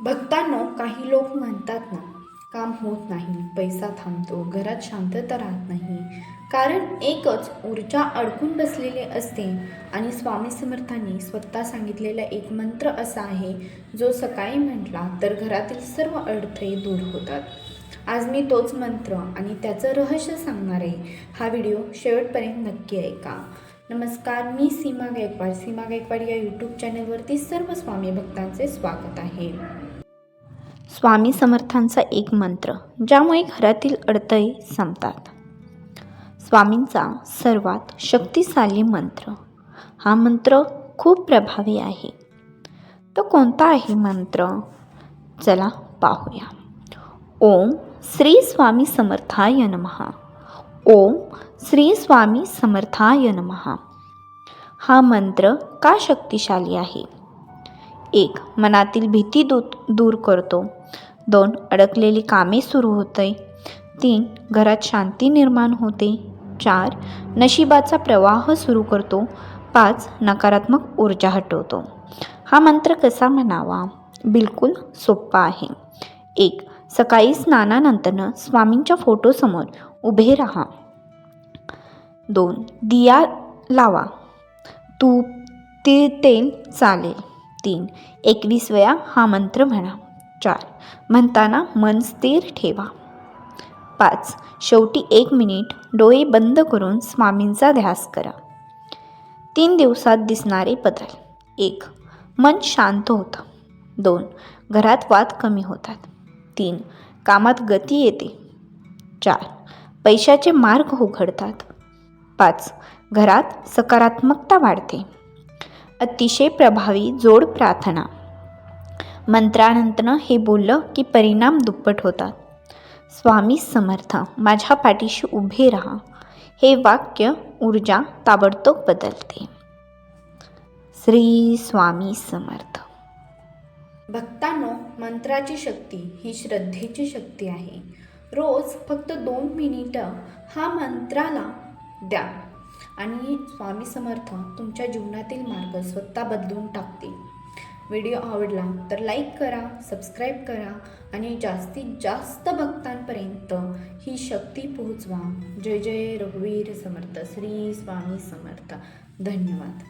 भक्तांनो, काही लोक म्हणतात ना, काम होत नाही, पैसा थांबतो, घरात शांतता राहत नाही. कारण एकच ऊर्जा अडकून बसलेली असते. आणि स्वामी समर्थांनी स्वतः सांगितलेला एक मंत्र असा आहे, जो सकाळी म्हटला तर घरातील सर्व अडथळे दूर होतात. आज मी तोच मंत्र आणि त्याचं रहस्य सांगणार आहे. हा व्हिडिओ शेवटपर्यंत नक्की ऐका. नमस्कार, मी सीमा गायकवाड. सीमा गायकवाड या यूट्यूब चॅनलवरती सर्व स्वामी भक्तांचे स्वागत आहे. स्वामी समर्थांचा एक मंत्र, ज्यामुळे घरातील अडथळे संपतात. स्वामींचा सर्वात शक्तिशाली मंत्र. हा मंत्र खूप प्रभावी आहे. तो कोणता आहे मंत्र? चला पाहूया. ओम श्री स्वामी समर्थाय नमः. ओम श्री स्वामी समर्थाय नमः. हा मंत्र का शक्तिशाली आहे? 1. मनातील भीती दूर करतो. 2. अडकलेली कामे सुरू होते. 3. घरात शांती निर्माण होते. 4. नशिबाचा प्रवाह सुरू करतो. 5. नकारात्मक ऊर्जा हटवतो. हा मंत्र कसा म्हणावा? बिलकुल सोपा आहे. 1. सकाळी स्नानानंतर स्वामींच्या फोटोसमोर उभे राहा. 2. दिया लावा. तूप, तीळ, तेल चालेल. 3. 21 वेळा हा मंत्र म्हणा. 4. म्हणताना मन स्थिर ठेवा. 5. शेवटी 1 मिनिट डोळे बंद करून स्वामींचा ध्यास करा. 3 दिवसात दिसणारे बदल. 1. मन शांत होतं. 2. घरात वाद कमी होतात. 3. कामात गती येते. 4. पैशाचे मार्ग उघडतात. 5. घरात सकारात्मकता वाढते. अतिशय प्रभावी जोड प्रार्थना. मंत्रानंतर हे बोललं की परिणाम दुप्पट होतात. स्वामी समर्थ, माझ्या पाठीशी उभे राहा. हे वाक्य ऊर्जा ताबडतोब बदलते. श्री स्वामी समर्थ. भक्तांनो, मंत्राची शक्ती ही श्रद्धेची शक्ती आहे. रोज फक्त 2 मिनिटं हा मंत्राला द्या आणि स्वामी समर्थ तुमच्या जीवनातील मार्ग स्वतः बदलून टाकतील. व्हिडिओ आवडला तर लाईक करा, सबस्क्राईब करा आणि जास्तीत जास्त भक्तांपर्यंत ही शक्ती पोहोचवा. जय जय रघुवीर समर्थ. श्री स्वामी समर्थ. धन्यवाद.